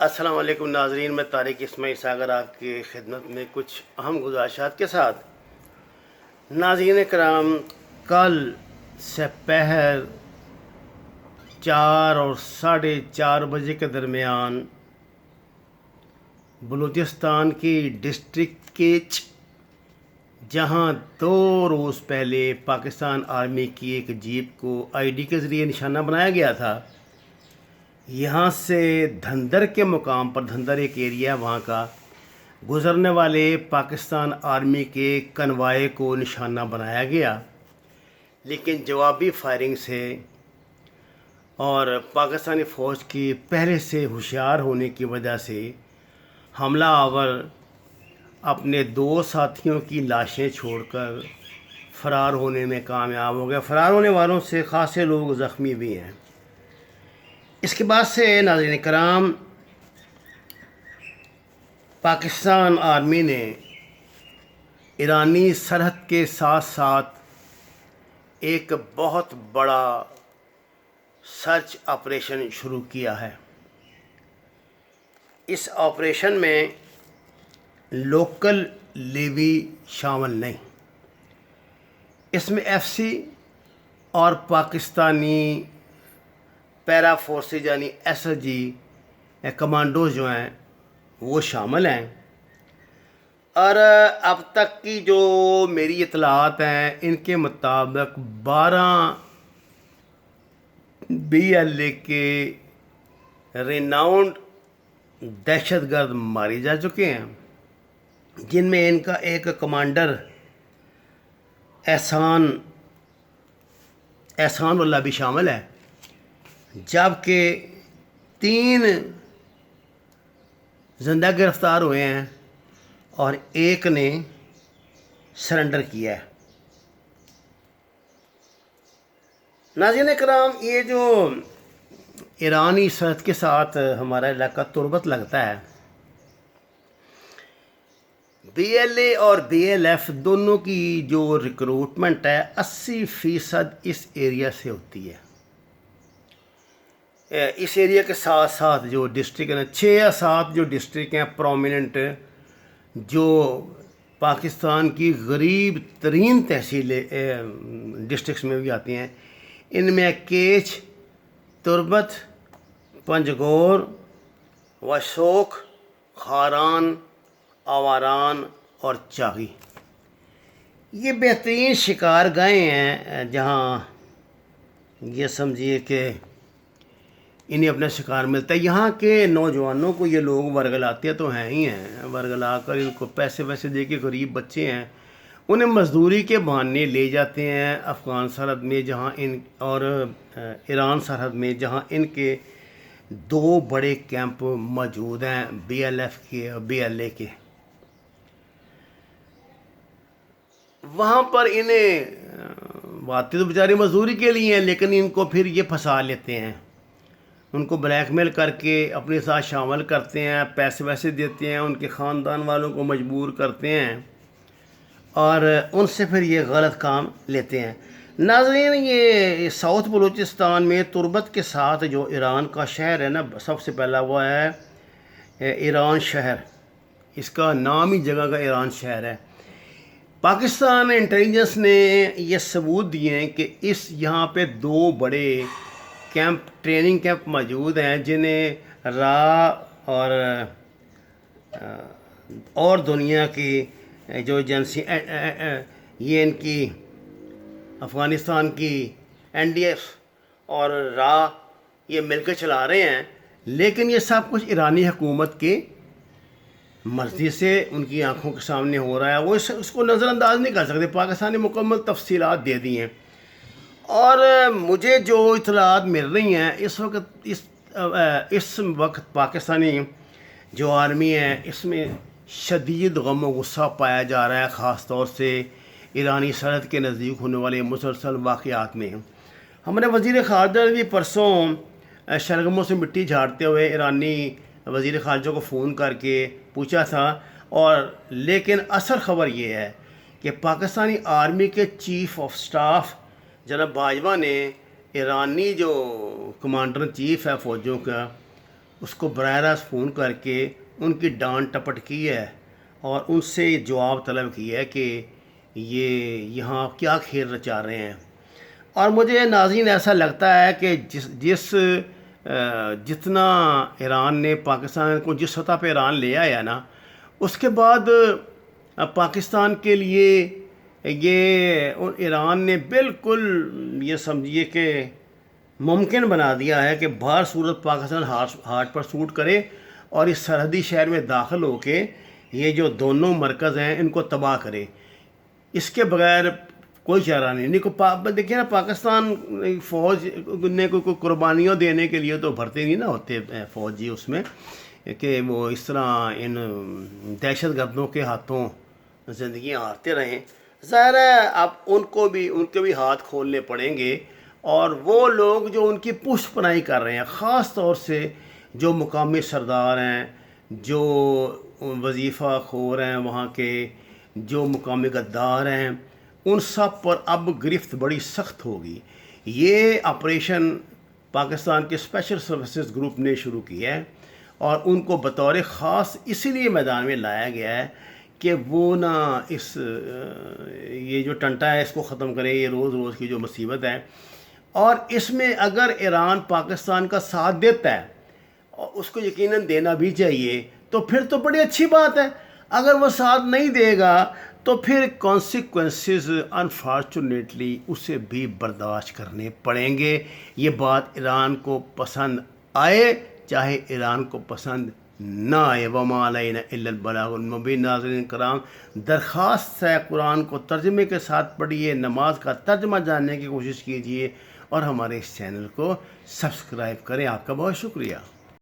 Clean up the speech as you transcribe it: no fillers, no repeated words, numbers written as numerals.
السلام علیکم ناظرین، میں طارق اسماعیل ساگر آپ کی خدمت میں کچھ اہم گزارشات کے ساتھ۔ ناظرین کرام، کل سپہر 4 اور 4:30 بجے کے درمیان بلوچستان کی ڈسٹرکٹ کیچ، جہاں 2 روز پہلے پاکستان آرمی کی ایک جیپ کو آئی ڈی کے ذریعے نشانہ بنایا گیا تھا، یہاں سے دھندر کے مقام پر، دھندر ایک ایریا وہاں کا، گزرنے والے پاکستان آرمی کے کنوائے کو نشانہ بنایا گیا، لیکن جوابی فائرنگ سے اور پاکستانی فوج کی پہلے سے ہوشیار ہونے کی وجہ سے حملہ آور اپنے 2 ساتھیوں کی لاشیں چھوڑ کر فرار ہونے میں کامیاب ہو گیا۔ فرار ہونے والوں سے خاصے لوگ زخمی بھی ہیں۔ اس کے بعد سے ناظرین کرام، پاکستان آرمی نے ایرانی سرحد کے ساتھ ساتھ ایک بہت بڑا سرچ آپریشن شروع کیا ہے۔ اس آپریشن میں لوکل لیوی شامل نہیں، اس میں ایف سی اور پاکستانی پیرا فورسز یعنی ایس ایس جی کمانڈوز جو ہیں وہ شامل ہیں، اور اب تک کی جو میری اطلاعات ہیں ان کے مطابق 12 بی ایل اے کے ریناؤنڈ دہشت گرد مارے جا چکے ہیں، جن میں ان کا ایک کمانڈر احسان اللہ بھی شامل ہے، جبکہ 3 زندہ گرفتار ہوئے ہیں اور ایک نے سرنڈر کیا ہے۔ ناظرین کرام، یہ جو ایرانی سرحد کے ساتھ ہمارا علاقہ تربت لگتا ہے، بی ایل اے اور بی ایل ایف دونوں کی جو ریکروٹمنٹ ہے 80% اس ایریا سے ہوتی ہے۔ اس ایریا کے ساتھ ساتھ جو ڈسٹرکٹ ہیں، 6 یا 7 جو ڈسٹرکٹ ہیں پرومیننٹ، جو پاکستان کی غریب ترین تحصیلیں ڈسٹرکٹس میں بھی آتی ہیں، ان میں کیچ، تربت، پنجگور، وشوک، خاران، آواران اور چاغی، یہ بہترین شکار گاہیں ہیں جہاں یہ سمجھیے کہ انہیں اپنا شکار ملتا ہے۔ یہاں کے نوجوانوں کو یہ لوگ ورگلاتے تو ہیں ہی ہیں، ورگلا کر ان کو پیسے ویسے دے کے، غریب بچے ہیں انہیں مزدوری کے بہانے لے جاتے ہیں افغان سرحد میں، جہاں اور ایران سرحد میں، جہاں ان کے 2 بڑے کیمپ موجود ہیں، بی ایل ایف کے اور بی ایل اے کے۔ وہاں پر انہیں آتے تو بیچارے مزدوری کے لیے ہیں، لیکن ان کو پھر یہ پھنسا لیتے ہیں، ان کو بلیک میل کر کے اپنے ساتھ شامل کرتے ہیں، پیسے ویسے دیتے ہیں، ان کے خاندان والوں کو مجبور کرتے ہیں اور ان سے پھر یہ غلط کام لیتے ہیں۔ ناظرین، یہ ساؤتھ بلوچستان میں تربت کے ساتھ جو ایران کا شہر ہے نا، سب سے پہلا وہ ہے ایران شہر، اس کا نام ہی جگہ کا ایران شہر ہے۔ پاکستان انٹیلیجنس نے یہ ثبوت دیے ہیں کہ یہاں پہ 2 بڑے کیمپ، ٹریننگ کیمپ موجود ہیں، جنہیں اور دنیا کی جو ایجنسی، یہ ان کی افغانستان کی این ڈی ایف اور یہ مل کے چلا رہے ہیں، لیکن یہ سب کچھ ایرانی حکومت کے مرضی سے ان کی آنکھوں کے سامنے ہو رہا ہے، وہ اس کو نظر انداز نہیں کر سکتے۔ پاکستانی مکمل تفصیلات دے دی ہیں، اور مجھے جو اطلاعات مل رہی ہیں اس وقت پاکستانی جو آرمی ہے اس میں شدید غم و غصہ پایا جا رہا ہے، خاص طور سے ایرانی سرحد کے نزدیک ہونے والے مسلسل واقعات میں۔ ہمارے وزیر خارجہ نے بھی پرسوں شلگموں سے مٹی جھاڑتے ہوئے ایرانی وزیر خارجہ کو فون کر کے پوچھا تھا، لیکن اصل خبر یہ ہے کہ پاکستانی آرمی کے چیف آف سٹاف جناب باجوہ نے ایرانی جو کمانڈر چیف ہے فوجوں کا، اس کو براہ راست فون کر کے ان کی ڈانٹ ٹپٹ کی ہے اور ان سے جواب طلب کیا ہے کہ یہ یہاں کیا کھیل رچا رہے ہیں۔ اور مجھے ناظرین ایسا لگتا ہے کہ جتنا ایران نے پاکستان کو جس سطح پہ ایران لے آیا نا، اس کے بعد پاکستان کے لیے یہ ایران نے بالکل یہ سمجھیے کہ ممکن بنا دیا ہے کہ بہر صورت پاکستان ہارٹ پر سوٹ کرے اور اس سرحدی شہر میں داخل ہو کے یہ جو دونوں مرکز ہیں ان کو تباہ کرے۔ اس کے بغیر کوئی چارہ نہیں۔ دیکھیے نا، پاکستان فوج نے کوئی قربانیوں دینے کے لیے تو بھرتے نہیں نہ ہوتے فوجی اس میں کہ وہ اس طرح ان دہشت گردوں کے ہاتھوں زندگیاں ہارتے رہیں۔ ظاہر ہے اب ان کے بھی ہاتھ کھولنے پڑیں گے، اور وہ لوگ جو ان کی پشت پناہی کر رہے ہیں، خاص طور سے جو مقامی سردار ہیں، جو وظیفہ خور ہیں وہاں کے، جو مقامی غدار ہیں، ان سب پر اب گرفت بڑی سخت ہوگی۔ یہ آپریشن پاکستان کے اسپیشل سروسز گروپ نے شروع کیا ہے، اور ان کو بطور خاص اسی لیے میدان میں لایا گیا ہے کہ وہ نہ یہ جو ٹنٹا ہے اس کو ختم کرے، یہ روز روز کی جو مصیبت ہے۔ اور اس میں اگر ایران پاکستان کا ساتھ دیتا ہے، اور اس کو یقیناً دینا بھی چاہیے، تو پھر تو بڑی اچھی بات ہے۔ اگر وہ ساتھ نہیں دے گا تو پھر کانسیکوینسز انفارچونیٹلی اسے بھی برداشت کرنے پڑیں گے۔ یہ بات ایران کو پسند آئے چاہے ایران کو پسند نہ آئے۔ وما علینا الا البلاغ المبین۔ ناظرین کرام، درخواست ہے قرآن کو ترجمے کے ساتھ پڑھیے، نماز کا ترجمہ جاننے کی کوشش کیجیے، اور ہمارے اس چینل کو سبسکرائب کریں۔ آپ کا بہت شکریہ۔